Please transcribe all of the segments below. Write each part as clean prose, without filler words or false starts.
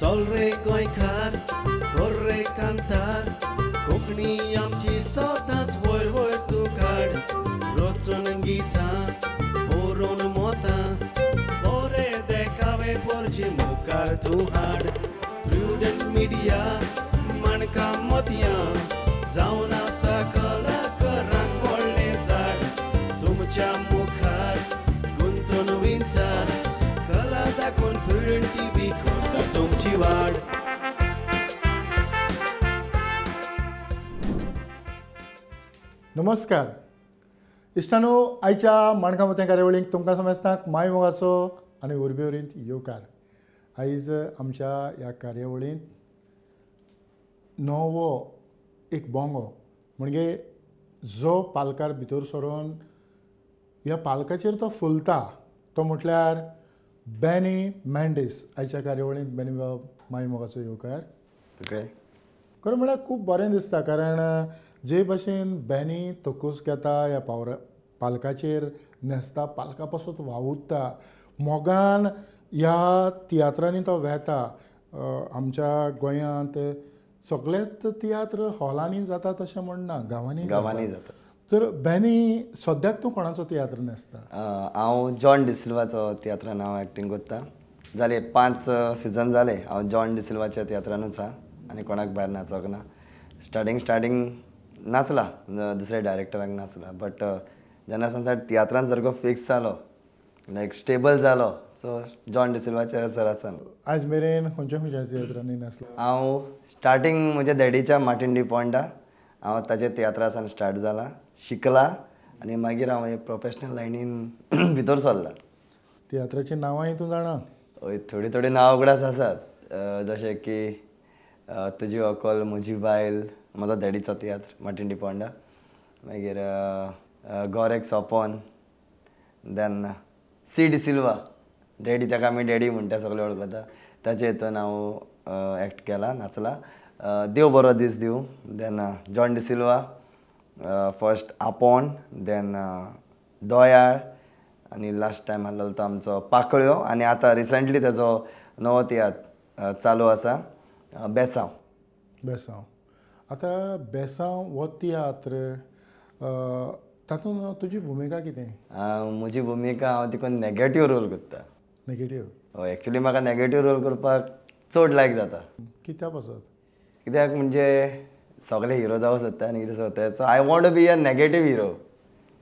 चल रे गोंयकार कर रे कांतार कोंकणी आमची सदांच वयर वयर तूं काड रचून गितां बरोवन मोतां बरें देखावे परचे मुखार तूं हाड प्रुडंट मिडिया माणकां मदयां जावन आसा कलाकारांक व्हडलें झाड तुमच्या मुखार गुंतून विचार कला दाखोवन प्रुडंट टीव्ही करता तुमची वाड. नमस्कार इश्टानो, आयच्या माणकां मतें कार्यावळीक तुमकां समेस्तांक माय मोगाचो आनी उर्बेवरींत येवकार. आयज आमच्या ह्या कार्यावळींत नवो एक बोंगो म्हणजे जो पालकार भितर सरून ह्या पालकाचेर तो फुलता तो म्हटल्यार बॅनी मेंडीस. आयच्या कार्यावळींत बॅनी बाब माय मोगाचो येवकार. खरें म्हळ्यार खूब बरें दिसता, कारण जे भाशेन बॅनी तोकूस घेता ह्या पालकाचेर न्हेसता, पालका पासून वावुरता, मोगान ह्या तियात्रांनी तो वेता. आमच्या गोंयांत सगळेच तियात्र हॉलांनी जाता तशें म्हणना, गांवांनी जाता. तर बॅनी सद्याक तूं कोणाचो तियात्र न्हेसता? हांव जॉन डिसिल्वाचो तियात्रान हांव एक्टींग करता. जाले 5 सिजन जाले हांव जॉन डिसिल्वाच्या तियात्रानूच आहा आनी कोणाक भायर नाचोंक ना. स्टार्टींग नाचला, दुसऱ्या डायरेक्टरांक नाचला, बट जेन्ना सावन तियात्रान सारको फिक्स जालो, लायक स्टेबल जालो, सो जॉन डिसिल्वाच्या सरासान. आज मेरेन खंयच्या खंयच्या तियात्रांनी नाचला? हांव स्टार्टींग म्हज्या डॅडीच्या मार्टीन डी पॉयंटा हांव ताचे तियात्रासान स्टार्ट जाला, शिकला आनी मागीर हांव हे प्रोफेशनल लायनीन भितर सरला. तियात्राची नांवांय तूं जाणा? हय, थोडी नांवां उगडास आसात, जशें की तुजी व्हंकल म्हजी बायल, म्हजो डॅडीचो तियात्र मार्टीन डी पॉयंटा, मागीर गॉरेक सोपोन, देन सी डिसिल्वा, डॅडी, ताका आमी डॅडी म्हणटा सगळे वळखता, ताचे हितून हांव एक्ट केला, नाचला. देव बरो दीस दिवं. देन जॉन डिसिल्वा, फर्स्ट आपोण, देन दोयाळ, आनी लास्ट टायम आहलो तो आमचो पाकळ्यो, आनी आतां रिसंटली ताजो नवो तियात्र चालू आसा, बेसांव. बेसांव. आतां बेसांव हो तियात्र, तातूंत तुजी भुमिका कितें? म्हजी भुमिका हांव तितून नॅगेटीव रोल करता. नॅगेटीव? हय, एक्चुली म्हाका नॅगेटीव रोल करपाक चड लायक जाता. कित्या पासत? कित्याक म्हणजे सगळे हिरो जावं सोदता आनी कितें सोदता, so I want to be a negative hero.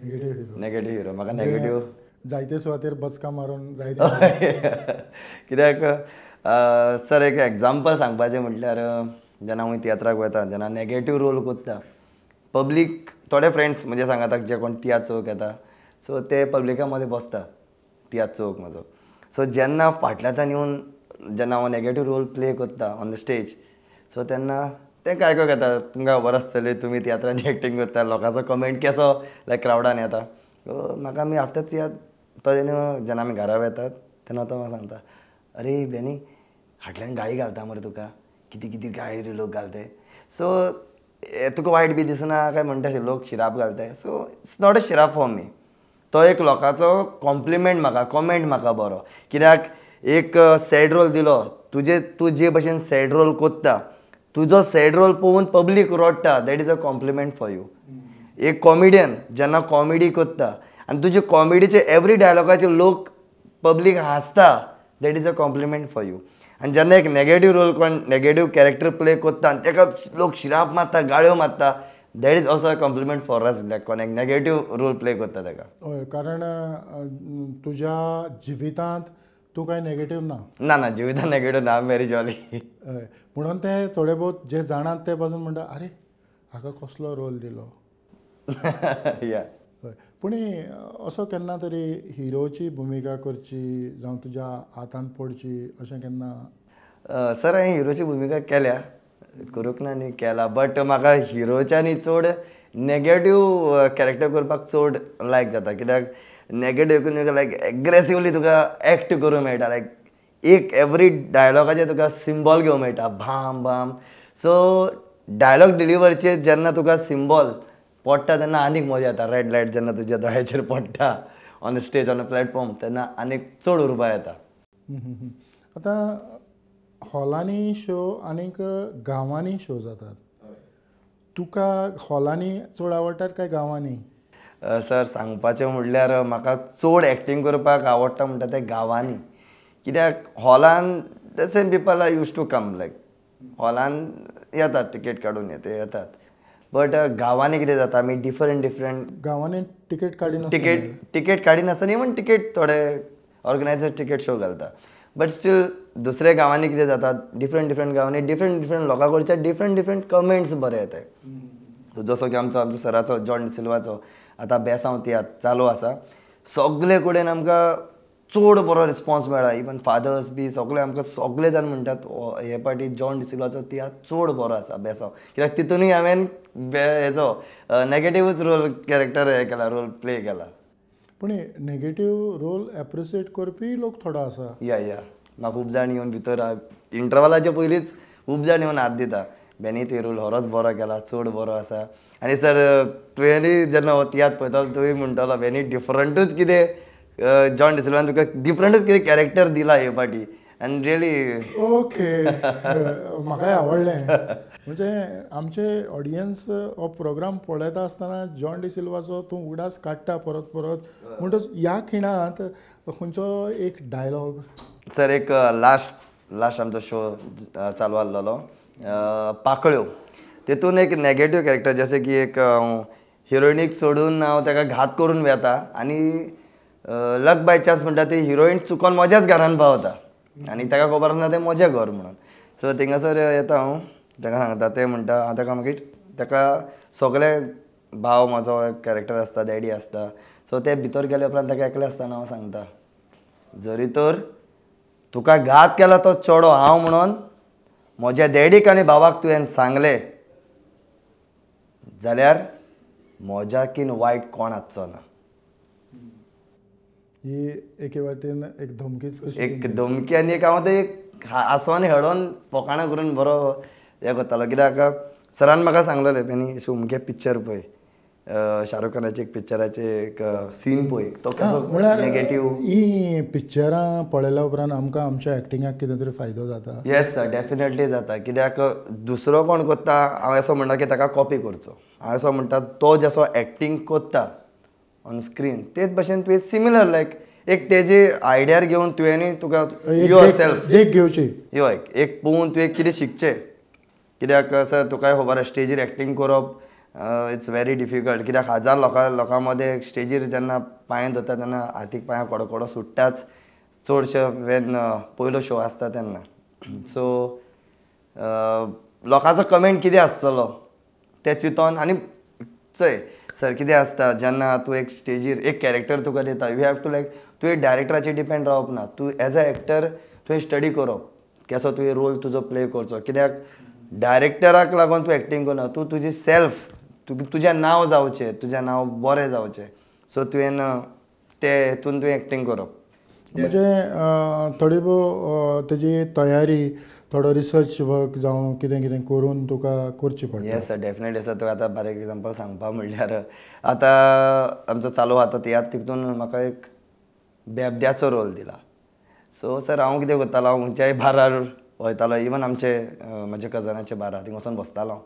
Negative hero म्हाका नॅगेटीव. जायते सुवातेर बचका मारून जायते. कित्याक सर एक एग्जाम्पल सांगपाचें म्हटल्यार, जेन्ना हांव तियात्राक वता, जेन्ना नॅगेटीव रोल करता, पब्लीक थोडे फ्रेंड्स म्हणजे सांगात जे कोण तियात्र चोवक येता, सो ते पब्लिका मदें बसता तियात्र चोवक म्हजो. सो जेन्ना फाटल्यान येवन जेन्ना हांव नॅगेटीव रोल प्ले करता ऑन द स्टेज, सो तेन्ना तेंकां आयकोंक येता, तुमकां खबर आसतलें तुमी तियात्रांनी एक्टींग करता, लोकांचो कमेंट कसो लायक क्रावडान येता. सो म्हाका आमी आफ्टर तियात्र तो जेन्ना आमी घरा वेतात तेन्ना तो म्हाका सांगता, अरे बेनी, फाटल्यान गाळी घालता मरे तुका, कितें कितें गाळी रे लोक घालताय, सो तुका वायट बी दिसना काय म्हणटा लोक शिराप घालताय. सो इट्स नॉट अ शिराप फॉर मी. तो एक लोकांचो कॉम्प्लिमेंट म्हाका, कॉमेंट म्हाका बरो, कित्याक एक सॅड रोल दिलो, तूं जे भशेन सॅड रोल कोत्ता, तुजो सॅड रोल पळोवन पब्लीक रडटा, that is a compliment for you. एक कॉमेडियन जेन्ना कॉमेडी कोत्ता आनी तुजे कॉमेडीचे एवरी डायलॉगाचे लोक पब्लीक हांसता, that is a compliment for you. आनी जेन्ना एक नॅगेटीव रोल कोण नॅगेटीव कॅरेक्टर प्ले कोत्ता आनी ताका लोक शिराप मारता, गाळ्यो मारता, that is also a compliment for us, like कोण एक नॅगेटीव रोल प्ले करता ताका. हय, कारण तुज्या जिवितांत तूं कांय नॅगेटीव ना? ना, जिवितांत नॅगेटीव ना, आय एम व्हेरी जॉली. हय, म्हणून ते थोडे बहुत जे जाणात ते पासून म्हणटा, अरे हाका कसलो रोल दिलो. या हय, पूण असो केन्ना तरी हिरोची भुमिका करची जावं तुज्या हातान पडची अशें केन्ना? सर, हांवें हिरोची भुमिका केल्या, करूंक ना न्ही, केला, बट म्हाका हिरोच्यानी चड नॅगेटीव कॅरेक्टर करपाक चड लायक जाता. कित्याक नॅगेटीव लायक एग्रेसिवली तुका एक्ट करूंक मेळटा, लायक एक एवरी डायलॉगाचेर तुका सिम्बॉल घेवंक मेळटा, भाम भाम. सो डायलॉग डिलिव्हरीचेर जेन्ना तुका सिम्बॉल पडटा तेन्ना आनीक मजा येता. रेड लायट जेन्ना तुज्या दोळ्याचेर पडटा on stage on a platform, तेन्ना आनीक चड उर्बा येता. आतां हॉलांनी शो आनीक गांवांनी शो जातात. तुका हॉलांनी चड आवडटात काय गांवांनी? सर सांगपाचें म्हणल्यार म्हाका चड एक्टींग करपाक आवडटा म्हणटा तें गांवांनी. कित्याक हॉलान the same people are use to come like हॉलान येतात टिकेट काडून येतात. बट गांवांनी कितें जाता आमी डिफरंट गांवांनी टिकेट काडिना टिकेट काडिनासतना इवन टिकेट थोडे ऑर्गनायझर टिकेट शो घालता. बट स्टील दुसऱ्या गांवांनी कितें जाता डिफरंट गांवांनी डिफरंट लोकां कडचे डिफरंट कमेंट्स बरे येतात. जसो की आमचो सराचो जॉन डिसिल्वाचो आतां बेसांव तियात्र चालू आसा. सगळे कडेन आमकां चड बरो रिस्पॉन्स मेळ्ळा. इवन फादर्स बी सगळे जाण म्हणटात हे पाटी जॉन डिसिल्वाचो तियात्र चड बरो आसा बेसांव. कित्याक तितूनय हांवें हेचो नेगेटिव्हच रोल कॅरेक्टर रोल प्ले केला. पूण नेगेटीव रोल एप्रिशिएट करपी लोक थोडो आसा. या म्हाका खूब जाण येवन भितर इंटरवलाच्या पयलींच खूब जाण येवन हात दिता बेनी ते रोल खरोच बरो केला चड बरो आसा. आनी सर तुवेंय जेन्ना हो तियात्र पळयतालो तुवें म्हणटालो बेनी डिफरंटूच कितें जॉन डिसिल्वान तुका डिफरंटूच कितें कॅरेक्टर दिला हे पाटी आनी रियली ओके. म्हाकाय आवडलें. म्हणजे आमचे ऑडियन्स हो प्रोग्राम पळयता आसतना जॉन डिसिल्वाचो तूं उडास काडटा परत म्हणटच ह्या खिणांत खंयचो एक डायलॉग? सर एक लास्ट आमचो शो चालू आसलेलो पाकळ्यो. तेतून एक नेगेटीव कॅरेक्टर जशें की एक हिरोइनीक सोडून हांव ताका घात करून वेता आनी लक बाय चान्स म्हणटा ती हिरोईन चुकोन म्हज्याच घरान पावता आनी ताका खबर आसना तें म्हजें घर म्हणून. सो थिंगासर येता हांव ताका सांगता तें म्हणटा हांव ताका मागीर ताका सगळे भाव म्हजो कॅरेक्टर आसता डॅडी आसता. सो ते भितर गेले उपरांत ताका एकले आसतना हांव सांगता जरी तर तुका घात केला तो चेडो हांव म्हणून म्हज्या डॅडीक आनी भावाक तुवें सांगलें जाल्यार म्हज्याकीन वायट कोण आसचो ना. ही एके वाटेन एक धमकीच कशी. एक धमकी आनी एक हांव ते आसवानी हडोवन पोकाणां करून बरो हें करतालो. कित्याक सरान म्हाका सांगलेलें बेनी उमके पिक्चर पळय शाहरुख खानाचे एक पिक्चराचे एक सीन पळय तो कसो नेगेटीव. ही पिक्चरां पळयल्या उपरांत आमकां आमच्या एक्टिंगाक कितें तरी फायदो जाता? येस सर डेफिनेटली जाता. कित्याक दुसरो कोण करता हांव असो म्हणटा की ताका कॉपी करचो. हांव असो म्हणटा तो जसो एक्टींग करता ऑन स्क्रीन तेच भशेन तुवें सिमिलर लायक एक तेजी आयडियार घेवन तुवेंनी तुका युअर सेल्फ देख घेवची. यो एक पळोवन तुवें कितें शिकचें. कित्याक सर तुकाय खबर आसा स्टेजीर एक्टींग करप इट्स व्हेरी डिफिकल्ट. कित्याक 1000 लोकां मदें स्टेजीर जेन्ना पांय धरता तेन्ना हातीक पांयां कडकडो सुट्टाच चडशे वेन पयलो शो आसता तेन्ना. सो लोकांचो कमेंट कितें आसतलो तें चिंतोन आनी चोय सर कितें आसता जेन्ना तूं एक स्टेजीर एक कॅरेक्टर तुका दिता यू हॅव टू लायक तुवें डायरेक्टराचेर डिपेंड रावप ना. तूं एज अ एक्टर तुवें स्टडी करप कसो तुवें रोल तुजो प्ले करचो. कित्याक डायरेक्टराक लागून तूं एक्टींग करना तूं तुजी सेल्फ तुजें नांव जावचें तुजें नांव बरें जावचें. सो तुवें ते हेतून तुवें एक्टींग करप. म्हणजे थोडी भोव तेजी तयारी थोडो रिसर्च वर्क जावं कितें कितें करून तुका करची पडटा. येस सर डेफिनेटली सर तुका आतां बारीक एग्जांपल सांगपा म्हणल्यार आतां आमचो चालू आसा तियात्र तितून म्हाका एक बेबद्याचो रोल दिला. सो सर हांव कितें करतालो हांव खंयच्याय बारार वयतालो इवन आमचे म्हजे कजनाचे बार आहा थिंग वचोन बसतालो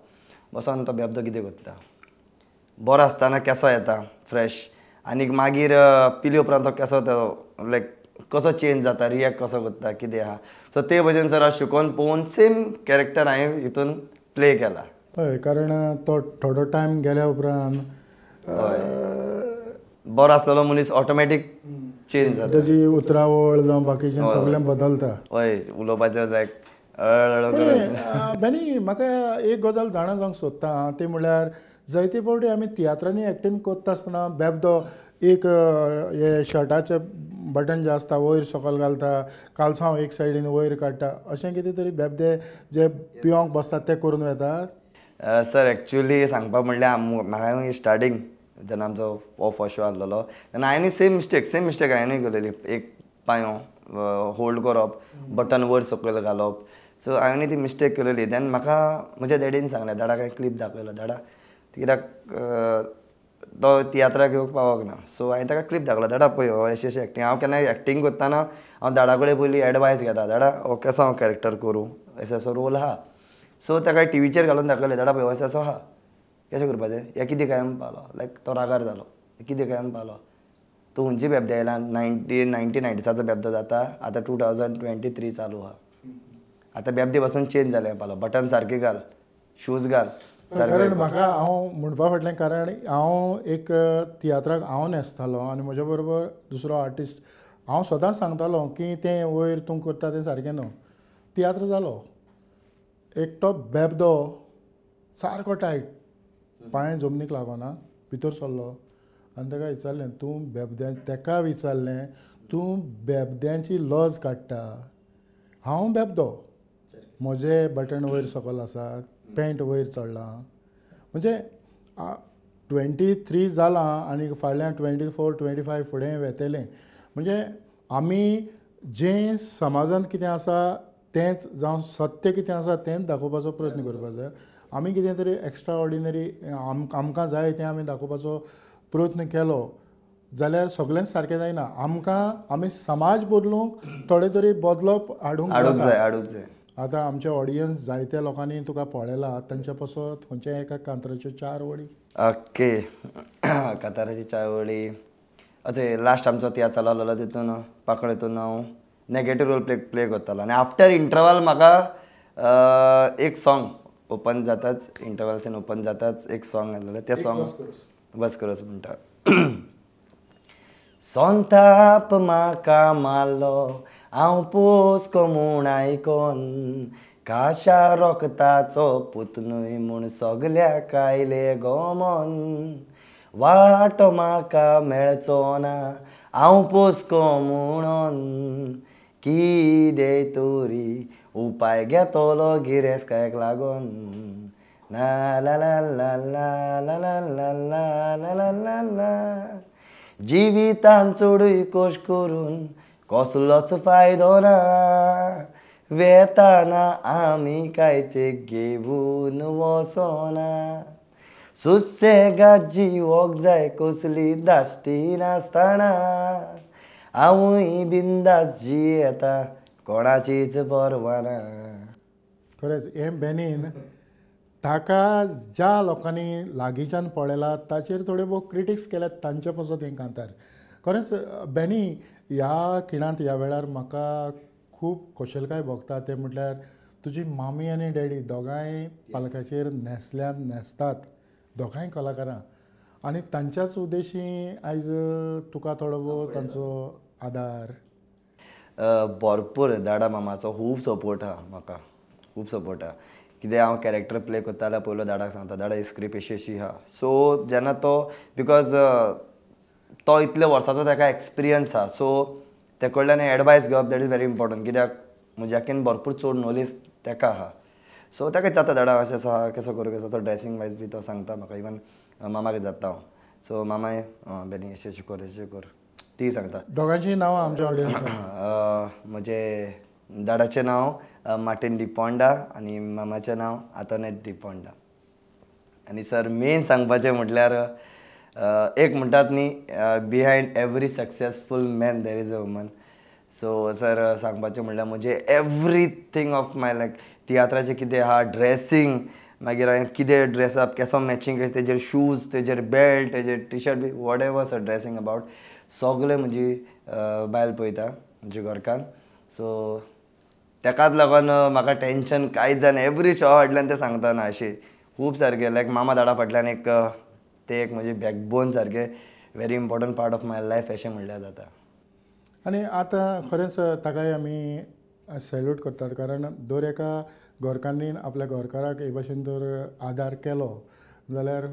बसोन तो बेबदो कितें करता बरो आसतना केसो येता फ्रेश आनीक मागीर पिले उपरांत तो केसो लायक कसो चेंज जाता रिएक्ट कसो करता कितें आहा. सो ते भशेन सर हांव शिकोवन पळोवन सेम कॅरेक्टर हांवें हितून प्ले केला. हय कारण तो थोडो टायम गेल्या उपरांत बरो आसलेलो मनीस ऑटोमॅटीक चेंज जाता. तेजी उतरावळ जावं बाकीचें सगळें बदलता. हय उलोवपाचें लायक बेनी म्हाका एक गजाल जाणा जावंक सोदता ती म्हणल्यार जायते फावटी आमी तियात्रांनी एक्टींग करता आसतना बेबदो एक हे शर्टाचे बटन जे आसता वयर सकयल घालता कालसांव एक सायडीन वयर काडटा अशें कितें तरी बेबदे जे पियोंक बसतात ते करून वेतात? सर एक्चुली सांगपाक म्हणल्यार म्हाका स्टार्टींग जेन्ना आमचो हो फर्स्ट शो आसलेलो तेन्ना हांवें सेम मिस्टेक हांवेंय केलेली. एक पांयो होल्ड करप बटन वयर सकयल घालप. सो हांवें ती मिस्टेक केलेली. देन म्हाका म्हज्या डॅडीन सांगलें दाडा काय क्लिप दाखयलो दाडा कित्याक तो तियात्राक येवंक पावोंक ना. सो हांवें ताका क्लिप दाखयलो, दाडा पळय अशी अशी एक्टींग. हांव केन्ना एक्टींग करतना हांव दाडा कडेन पयलीं एडवायस घेता, दाडा हो कसो हांव कॅरेक्टर करूं, असो असो रोल आहा. सो ताका टीव्हीचेर घालून दाखयलें, दाडा पळय असो असो आहा, कशें करपाचें, हे कितें काय म्हणून पावलो. लायक तो रागार जालो, कितें काय म्हणून पावलो. तूं खंयची बेबदे आयला, 1990साचो बेबदो जाता, आतां 2023 चालू आहा. आतां बेबदे पासून चेंज जालें पावलो. बटन सारके घाल, शूज घाल. कारण म्हाका हांव म्हणपा फाटलें कारण हांव एक तियात्राक हांव न्हेसतालो आनी म्हज्या बरोबर दुसरो आर्टिस्ट. हांव सदांच सांगतालो की तें वयर तूं करता तें सारकें न्हू. तियात्र जालो, एकटो बेबदो सारको टायट, पांय जमनीक लागोना, भितर सरलो आनी ताका विचारलें तूं ताका विचारलें तूं बेबद्यांची लज काडटा. हांव बेबदो, म्हजें बटन वयर सकयल आसात, पॅण्ट वयर चडलां. म्हणजे 23 जालां आनी फाल्यां 24, 25 फुडें वेतेलें. म्हणजे आमी जें समाजांत कितें आसा तेंच जावं सत्य कितें आसा तेंच दाखोवपाचो प्रयत्न करपाक जाय. आमी कितें तरी एक्स्ट्रा ऑर्डिनरी आमकां जाय तें आमी दाखोवपाचो प्रयत्न केलो जाल्यार सगळेंच सारकें जायना. आमी समाज बदलूंक थोडे तरी बदलप हाडूंक जाय. आतां आमचे ऑडियन्स जायत्या लोकांनी तुका पळयला, तांच्या पासत खंयच्या एका कांतराच्यो 4 वडी. ओके, कांताराची 4 वडी. लास्ट आमचो तियात्र चललो तितून पाकळ हितून हांव नेगेटीव रोल प्ले करतालो आनी आफ्टर इंटरवल म्हाका एक सॉंग ओपन जाताच, इंटरवल्सान ओपन जाताच एक सॉंग घातलेलें. तें सॉंग बस करोस म्हणटा. संताप म्हाका मारलो हांव पोसको म्हूण आयकोन, काशा रोखताचो पुतनूय म्हूण सगल्याक आयले गोमोन. वाटो म्हाका मेळचो ना हांव पोसको म्हणून, कितें तरी उपाय घेतलो गिरेस्तकायक लागोन. ला ला ला ला ला ला ला ला ला ला ला ला. जिवितान चडूय कोश करून कसलोच फायदो ना, वेताना आमी कांयच घेवन वचोना. सुसेगाद जिवोक जाय कसली धास्ती नासतना, हांवूय बिंदास जियेता कोणाचीच परवा ना. खरेंच हें बेनीन ताका ज्या लोकांनी लागींच्यान पळयला ताचेर थोडे भोव क्रिटिक्स केल्यात तांचे पासत हें कांतार. खरेंच बेनी ह्या खिणांत ह्या वेळार म्हाका खूब खोशेलकाय भोगता. तें म्हटल्यार तुजी मामी आनी डॅडी दोगांय पालकाचेर न्हेसतात, दोगांय कलाकारां, आनी तांच्याच उद्देशी आयज तुका थोडो भोव तांचो आदार. भरपूर दाडा मामाचो खूब सपोर्ट आहा म्हाका, खूब सपोर्ट आहा. कितें हांव कॅरेक्टर प्ले करता जाल्यार पयलो दाडाक सांगता, दाडा ही स्क्रिप्ट अशी अशी आहा. सो जेन्ना तो बिकॉज तो इतल्या वर्साचो ताका एक्सपिरियन्स आहा, सो ते कडल्यान एडवायस घेवप दॅट इज व्हेरी इम्पॉर्टंट. कित्याक म्हज्याकीन भरपूर चड नॉलेज ताका आहा. सो ताका जाता दाडा अशें असो आहा, कसो करूं कसो. तो ड्रेसींग वायज बी तो सांगता म्हाका. इवन मामाक जाता हांव. सो मामाय बेनी अशें अशें कर अशें कर, ती सांगता. दोगांचीं नांवां आमच्या ऑडियन्साक. म्हजें दाडाचें नांव मार्टीन डिपोंडा आनी मामाचें नांव आंतोनेट डिपोंडा. आनी सर मेन सांगपाचें म्हटल्यार एक म्हणटात न्ही, behind every successful man there is a woman. So sir सांगपाचें म्हणल्यार म्हजें एवरीथींग ऑफ माय लायक तियात्राचें कितें आहा, ड्रेसींग, मागीर हांवें कितें ड्रेसअप केसो मॅचींग केलें, तेजेर शूज, तेजेर बेल्ट, तेजेर T shirt be what ever sir dressing about सगळें म्हजी बायल पळयता म्हज्या घरकान. सो ताकाच लागून म्हाका टेंशन कांयच जायना. एवरी शो फाटल्यान तें सांगतना अशें खूब सारकें लायक मामा दाडा फाटल्यान एक ते एक म्हजें बॅकबोन सारकें very important part of my life अशें म्हणल्यार जाता. आनी आतां खरेंच ताकाय आमी सॅल्यूट करतात. कारण दर एका घरकान्नीन आपल्या घरकाराक हे भशेन जर आदार केलो जाल्यार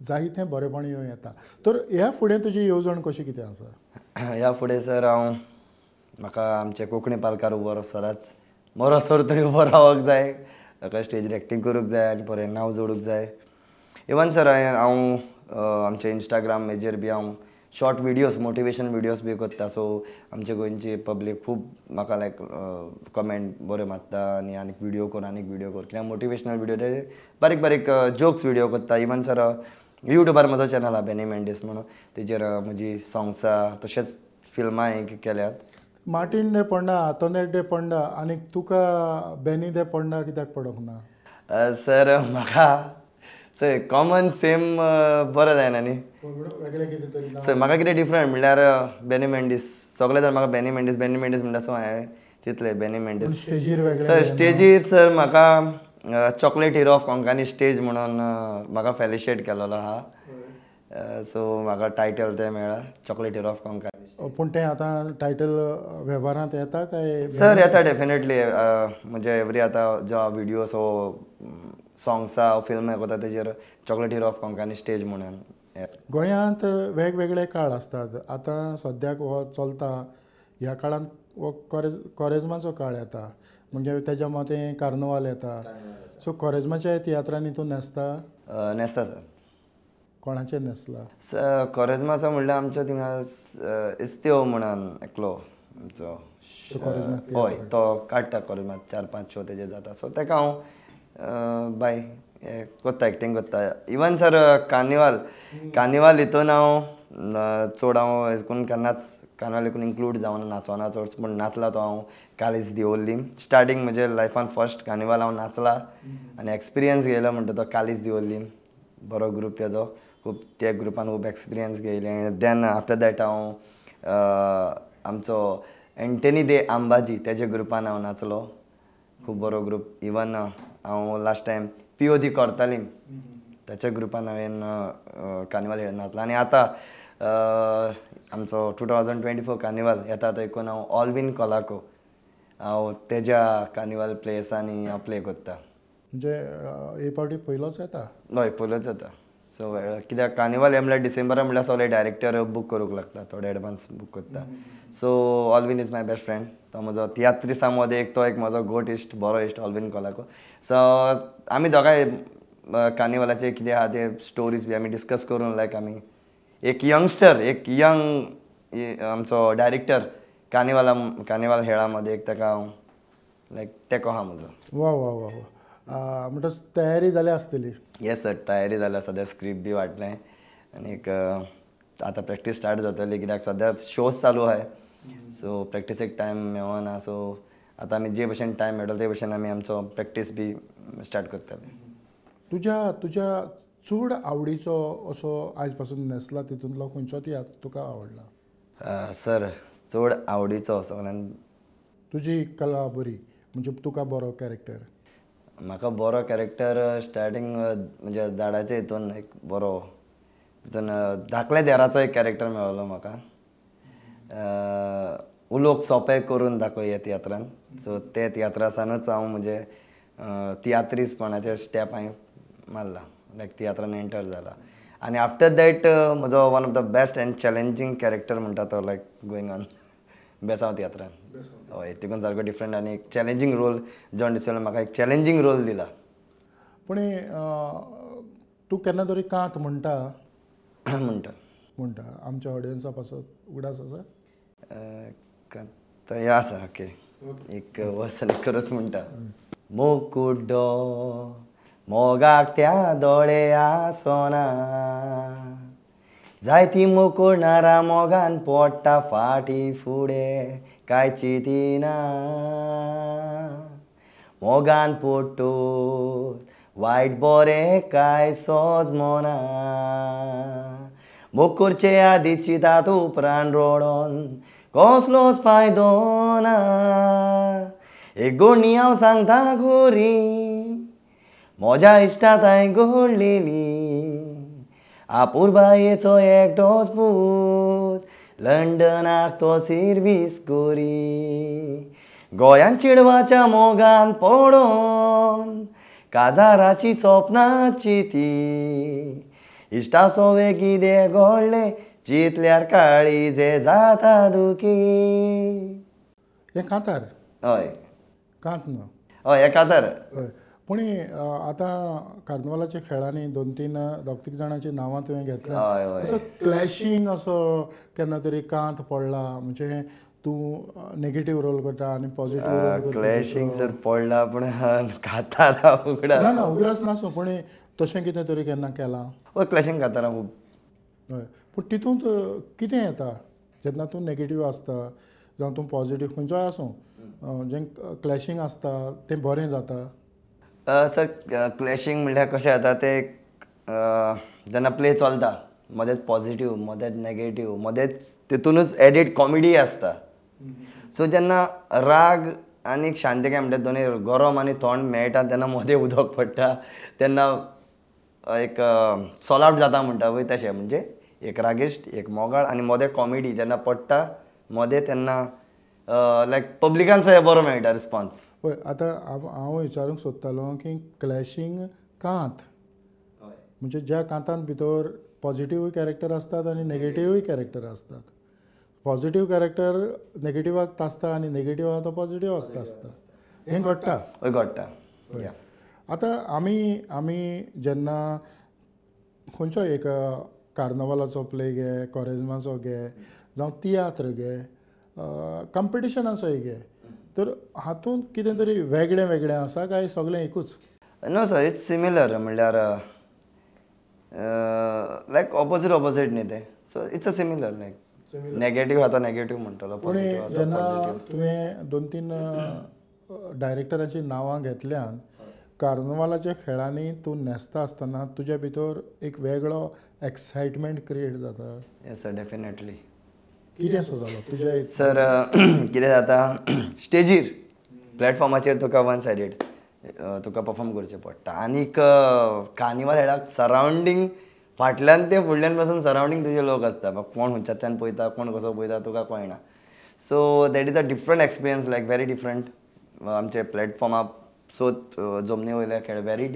जायतें बरेपण येवं येता. तर ह्या फुडें तुजी येवजण कशी कितें आसा? ह्या फुडें सर म्हाका आमचे कोंकणी पालकार उबो सदांच मरोसर तरी उबो रावूंक जाय. ताका स्टेजीर एक्टींग करूंक जाय आनी बरें नांव जोडूंक जाय. इवन सर हांव आमच्या इंस्टाग्राम हेजेर बी हांव शॉर्ट विडियोज, मोटिवेशन विडियोज बी करता. सो आमचे गोंयची पब्लीक खूब म्हाका लायक कमेंट बरे मारता आनी आनीक विडियो कर, आनीक विडियो कर. कित्याक मोटिवेशनल विडियो ते बारीक बारीक जोक्स विडियो करता. इवन सर युट्यूबार म्हजो चॅनल आहा बेनी मेंडीस म्हणून, तेजेर म्हजी सॉंग्सां तशेंच फिल्मां केल्यात. मार्टीन डे पडना, आंतोनेट डे पडना, आनी तुका बेनी डे पडना कित्याक पडोंक ना? सर म्हाका सर कॉमन सेम बरो जायना न्ही. वेगळें कितें तरी सर म्हाका कितें डिफरंट म्हणल्यार बेनी मेंडीस सगळे जर म्हाका बेनी मेंडीस म्हणटा सो हांवें चिंतलें बेनी मेंडीस. स्टेजीर वेगळें सर स्टेजीर सर म्हाका chocolate hero of Konkani stage म्हणून म्हाका फेलिशिएट केलेलो आहा. सो म्हाका टायटल तें मेळ्ळा चॉकलेट हिरो ऑफ कोंकणी. पूण तें आतां टायटल वेव्हारांत येता काय? सर येता डेफिनेटली. म्हणजे एवरी आतां जो विडियोज वो सॉंग्सां फिल्म कोता तेजेर chocolate hero of Konkani stage म्हणून. गोंयांत वेगवेगळे काळ आसतात. आतां सद्याक हो चलता ह्या काळांत हो कोरेजमाचो काळ येता, म्हणजे तेज्या मतें कार्नवाल येता. सो कोरेजमाच्या तियात्रांनी तूं न्हेसता? न्हेसता सर. कोणाचें न्हेसला? सर कोरेजमाचो म्हणल्यार आमच्या थिंगा इस्त्यो म्हणून एकलो आमचो हय तो काडटा कोरेजमा 4-5 शो तेजे जाता. सो तेका हांव बाय कोत्ता एक्टींग कोत्ता. इवन सर कार्निवाल हितून हांव चड हांव अशें करून केन्नाच कार्निवाल हितून इन्क्लूड जावना, नाचोना चड. पूण नाचला तो हांव कालीज दिवोल्लीम. स्टार्टींग म्हजे लायफान फर्स्ट कार्निवाल हांव नाचला आनी एक्सपिरियन्स घेयलो म्हणटा तो कालीज दिवोल्लीम. बरो ग्रूप तेजो, खूब त्या ग्रुपान खूब एक्सपिरियन्स घेयले. देन आफ्टर दॅट हांव आमचो एंटनी दे आंबाजी तेज्या ग्रुपान हांव नाचलो. खूब बरो ग्रूप. इवन हांव लास्ट टायम POD कोर्तालीम त्याच्या ग्रुपान हांवें कार्निवाल नाचलो. आनी आतां आमचो 2024 कार्निवाल येता देखून हांव ऑल्विन कोलाको हांव तेज्या कार्निवाल प्लेसांनी हांव प्ले कोत्ता. म्हणजे हे फावटी पयलोच येता? हय पयलोच येता. सो कित्याक कार्निवाल हे म्हणल्यार डिसेंबरा म्हणल्यार सगळे डायरेक्टर बूक करूंक लागता, थोडे एडवान्स बूक करता. So Alvin is my best friend. तो म्हजो तियात्रिसां मदें तो एक म्हजो गोट इश्ट, बरो इश्ट ऑल्विन कोलाको. सो आमी दोगांय कार्निवालाचे कितें आहा ते स्टोरीज बी आमी डिस्कस करून लायक आमी एक यंग आमचो डायरेक्टर कार्निवाल हेळा मदें एक ताका हांव लायक तेको आहा म्हजो. वा वा वा वा. म्हणटा तयारी जाली आसतली? येस सर, तयारी जाल्या. सद्या स्क्रिप्ट बी वाटलें आनी आतां प्रॅक्टीस स्टार्ट जातली कित्याक सद्या शोज चालू आहाय. सो प्रॅक्टीसेक टायम मेळना. सो आतां आमी जे भशेन टायम मेळटलो ते भशेन आमी आमचो प्रॅक्टीस बी स्टार्ट करतले. तुज्या चड आवडीचो असो आयज पासून न्हेसला तितूंतलो खंयचो तियात्र तुका आवडला? सर चड आवडीचो सगळ्यान तुजी कला बरी म्हणजे तुका बरो कॅरेक्टर? म्हाका बरो कॅरेक्टर स्टार्टींग म्हणजे झाडाच्या हितून एक बरो तितून धाकल्या देराचो एक कॅरेक्टर मेळ्ळो म्हाका. उलोवंक सोंपें करून दाखय ह्या तियात्रान. सो ते तियात्रासानूच हांव म्हणजे तियात्रीसपणाचे स्टेप हांवें मारला, लायक तियात्रान एंटर जाला. आनी आफ्टर दॅट म्हजो one of the best end challenging character म्हणटा तो लायक गोईंग ऑन बेसांव तियात्रान. हय तितून सारको डिफरंट आनी एक चॅलेंजींग रोल जॉन डिसोलान म्हाका एक चॅलेंजींग रोल दिला. पूण तूं केन्ना तरी कांत म्हणटा? म्हणटा आमच्या ऑडियन्सा पासत उगडास आसा? तर आसा. ओके एक वर्स आनी खरोच म्हणटा. मोकुड्डो मोगाक त्या दोळे आसोना, जायती मोकोडणारा मोगान पोट्टा फाटी फुडें कांय चिंतिना. मोगान पोट्टो वायट बरें कांय सोजमोना. मोकोरचे आदी चितात उपरांत रोडोन कसलोच फायदो ना. एक गोडणी हांव सांगता गोरी म्हज्या इश्टात हांवें घोडलेली. आपुरबायेचो एकटोच पूत लंडनाक तो सर्वीस कोरी. गोंयान चिडवाच्या मोगान पडोन काजाराची सपनाची ती. इश्टा सोवे कितें घोडलें चिंतल्यार काळीजे जाता दुखी. हे कांतार? हय कांत न्हू? हय हे कांतार. हय पूण आतां कार्निवालाच्या खेळांनी 2-3 जाणांची नांवां तुवें घेतल्या. असो क्लॅशींग असो केन्ना तरी कांत पडला म्हणजे तूं नेगेटीव रोल करता आनी पॉझिटीव रोल करता क्लॅशिंग सर पडला पूण कातारा उगडा ना ना उगडास नासो पूण तशें कितें तरी केन्ना केलां हय क्लॅशिंग कातारा खूब हय पूण तितूंत कितें येता जेन्ना तूं नेगेटीव आसता जावं तूं पॉझिटीव खंयचोय आसूं जें क्लॅशिंग आसता तें बरें जाता सर क्लॅशिंग म्हणल्यार कशें जाता ते जेन्ना प्ले चलता मदेंच पॉझिटीव मदेंच नेगेटीव मदेंच तितूनच एडीड कॉमेडी आसता सो जेन्ना राग आनी शांतकाय म्हणटा दोनी गरम आनी थंड मेळटा तेन्ना मदें उदक पडटा तेन्ना एक सॉल आवट जाता म्हणटा पळय तशें म्हणजे एक रागिश्ट एक मोगाळ आनी मदें कॉमेडी जेन्ना पडटा मदें तेन्ना लायक पब्लिकांचो हे बरो मेळटा रिस्पॉन्स पळय आतां हांव विचारूंक सोदतालो की क्लॅशिंग कांत म्हणजे ज्या कांतांत भितर पॉझिटीवूय कॅरेक्टर असतात आनी नेगेटिव्हूय कॅरेक्टर असतात पॉझिटीव कॅरेक्टर नेगेटिवाक तासता आनी नेगेटिवाक तो पॉझिटिवाक तासता हें घडटा हय घडटा आतां आमी जेन्ना खंयचो एक कार्नवालाचो प्ले घे कॉरेजमाचो घे जावं तियात्र घे कॉम्पिटिशनाचोय घे तर हातूंत कितें तरी वेगळें वेगळें आसा काय सगळें एकूच नो सर इट्स सिमिलर म्हणल्यार लायक ऑपोजीट न्ही ते so it's a similar like negative आतां नेगेटीव म्हणटलो पूण जेन्ना तुवें 2-3 डायरेक्टरांची नांवां घेतल्यान कार्नवालाच्या खेळांनी तूं न्हेसता आसतना तुज्या भितर एक वेगळो एक्सायटमेंट क्रिएट जाता येस सर डेफिनेटली कितें असो जालो तुज्या सर कितें जाता स्टेजीर प्लॅटफॉर्माचेर तुका वन सायडेड तुका परफॉर्म करचें पडटा आनीक कार्निवाल हेडाक सरावंडींग फाटल्यान ते फुडल्यान पासून सरावंडींग तुजे लोक आसता कोण खंयच्यातल्यान पळयता कोण कसो पळयता तुका कळना so that is a different experience like very different आमचे प्लॅटफॉर्मा सो जमनी वयले खेळ व्हेरी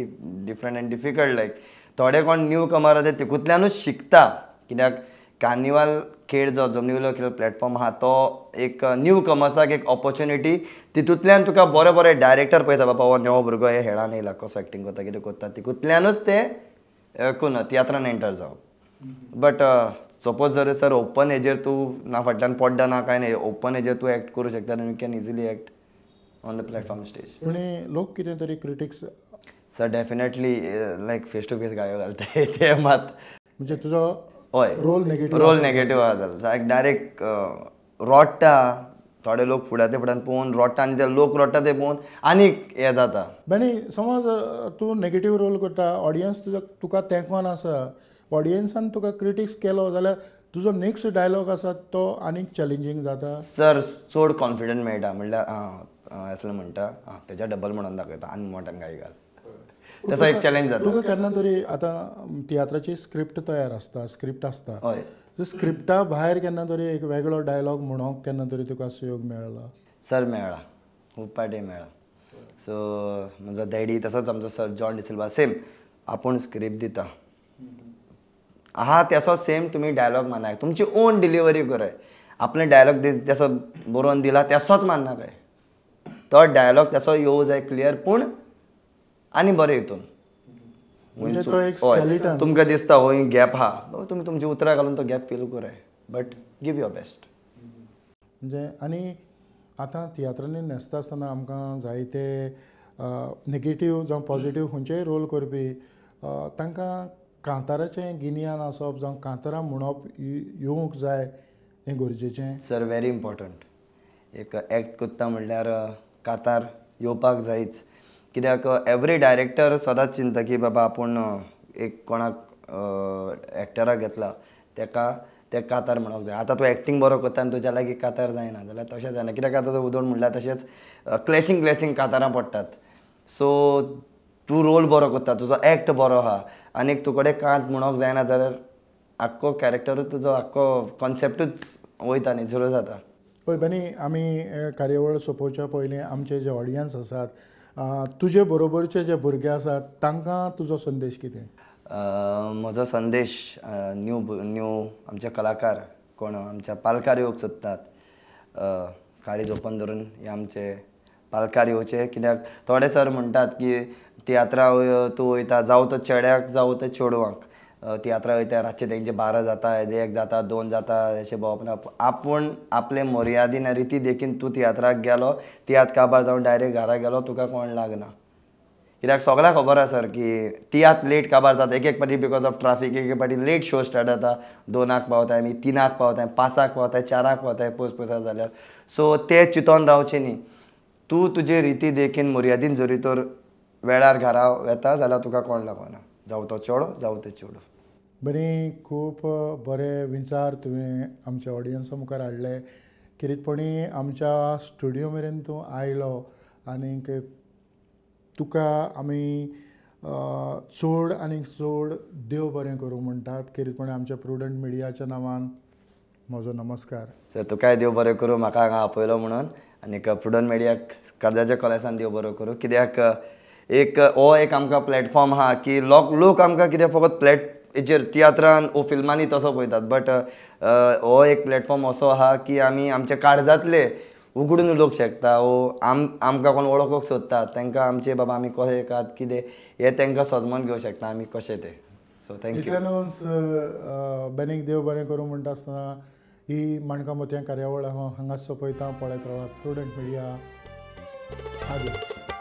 डिफरंट एंड डिफिकल्ट लायक थोडे कोण न्यू कमर आसा ते तितूंतल्यानूच शिकता कित्याक कार्निवाल खेळ जो जमनी वयलो खेळ प्लॅटफॉर्म आहा तो एक न्यू कमर्साक एक ऑपॉर्च्युनिटी तितूंतल्यान तुका बरे बरे डायरेक्टर पळयता बाबा हो नवो भुरगो हे खेळान येयला कसो एक्टींग करता कितें करता तितूंतल्यानूच ते कोण तियात्रान एंटर जावप बट सपोज जर सर ओपन एजर तूं ना फाटल्यान पडटा ना कांय नाही ओपन एजर तूं एक्ट करूं शकता आनी you can easily act on the platform stage पूण लोक कितें तरी critics sir definitely like face to face गायो घालता ते मात म्हणजे तुजो हय रोल नेगेटीव जाता डायरेक्ट रोडटा थोडे लोक फुड्या ते फुड्यान पळोवन रोडटा आनी ते लोक रोडटा ते पळोवन आनीक हे जाता बेनी समज तूं नेगेटीव रोल करता ऑडियन्स तुका तेंकोन आसा ऑडियन्सान तुका क्रिटिक्स केलो जाल्यार तुजो नेक्स्ट डायलॉग आसा तो आनीक चॅलेंजींग जाता सर चड कॉन्फिडंट मेळटा म्हणल्यार असलें म्हणटा तेच्या डबल म्हणून दाखयता आनी मोठ्यान गाय घाल तसो एक चॅलेंज जाता तुका केन्ना तरी आतां तियात्राची स्क्रिप्ट तयार आसता स्क्रिप्ट आसता हय स्क्रिप्टा भायर केन्ना तरी एक वेगळो डायलॉग म्हणोंक केन्ना तरी तुका सहयोग मेळ्ळा सर मेळ्ळा खूब पाटी मेळ्ळा सो म्हजो डॅडी तसोच आमचो सर जॉन डिसिल्वा सेम आपूण स्क्रिप्ट दिता आहा तसो सेम तुमी डायलॉग मानाय तुमची ओन डिलिव्हरी कराय आपले डायलॉग तसो बरोवन दिला तसोच माननाकाय तो डायलॉग तसो येवं जाय क्लियर पूण आनी बरें हितून म्हणजे तो एक स्केलेटन तुमकां दिसता हो गॅप आहा तुमी तुमची उतरां घालून तो गॅप फील कराय बट गिव युअर बेस्ट म्हणजे आनी आतां तियात्रांनी न्हेसता आसतना आमकां जायते नेगेटीव जावं पॉझिटीव खंयचेय रोल करपी तांकां कांताराचें गिन्यान आसप जावं कांतारां म्हणप येवंक जाय हें गरजेचें सर व्हेरी इम्पॉर्टंट एक एक्ट करता म्हणल्यार कांतार येवपाक जायच कित्याक एवरी डायरेक्टर सदांच चिंता की बाबा आपूण एक कोणाक एक्टराक घेतला तेका ते कांतार म्हणूंक जाय आतां तूं एक्टींग बरो करता आनी तुज्या लागीं कांतार जायना जाल्यार तशें जायना कित्याक आतां तो उदोड म्हणल्यार तशेंच क्लॅशिंग कांतारां पडटात सो तूं रोल बरो करता तुजो एक्ट बरो आहा आनीक तुजे कडेन कांत म्हणूंक जायना जाल्यार आख्खो कॅरेक्टरूच तुजो आख्खो कॉन्सेप्टूच वयता न्ही झिरो जाता पळय बेनी आमी कार्यावळ सोंपोवच्या पयलीं आमचे जे ऑडियन्स आसात तुजे बरोबरचे जे भुरगे आसात तांकां तुजो संदेश कितें म्हजो संदेश न्यू आमचे कलाकार कोण आमच्या पालकार येवंक सोदतात काळीज ओपन धरून हे आमचे पालकार येवचे कित्याक थोडे सर म्हणटात की तियात्रा तूं वयता जावं तो चेड्याक जावं तो चेडवांक तियात्रा वयता रातचे तेंचे 12 जाता हेजे 1 जाता 2 जाता अशें भोंवप आपूण आपले मर्यादीन रिती देखीन तूं तियात्राक गेलो तियात्र काबार जावन डायरेक्ट घरा गेलो तुका कोण लागना कित्याक सगळ्यांक खबर आसा सर की तियात्र लेट काबार जाता एक पाटी बिकॉज ऑफ ट्राफीक एक पाटी लेट शो स्टार्ट जाता 2 पावताय आमी 3 पावताय 5 पावताय 4 पावताय पयस जाल्यार सो ते चिंतोन रावचें न्ही तूं तुजे रिती देखीन मर्यादीन जरी तर वेळार घरा येता जाल्यार तुका कोण लागना जावं तो चेडो जावं ते चेडूं बरी खूब बरे विचार तुवें आमच्या ऑडियन्सा मुखार हाडले किरीतपणी आमच्या स्टुडियो मेरेन तूं आयलो आनीक तुका आमी चड आनीक चड देव बरें करूं म्हणटात किरीतपणी आमच्या प्रुडंट मिडियाच्या नांवान म्हजो नमस्कार सर तुकाय देव बरें करूं म्हाका हांगा आपयलो म्हणून आनीक प्रुडंट मिडियाक कर्जाच्या कॉलेजान देव बरें करूं कित्याक हो एक आमकां प्लॅटफॉर्म आहा की लोक आमकां कितें फकत हेचेर तियात्रान वो फिल्मांनी तसो पळयतात बट हो एक प्लॅटफॉर्म असो आहा की आमी आमचे काळजांतले उगडून उलोवंक शकता वो आमकां कोण वळखूंक सोदतात तांकां आमचे बाबा आमी कशे कात कितें हे तांकां सजमोन घेवंक शकता आमी कशे ते सो थँक्यू इतल्यानूच बेनीक देव बरें करूं म्हणटा आसतना ही माणका मोतयां कार्यावळ हांव हांगाच सोंपयता पळयत रावात प्रुडंट मिडिया आदी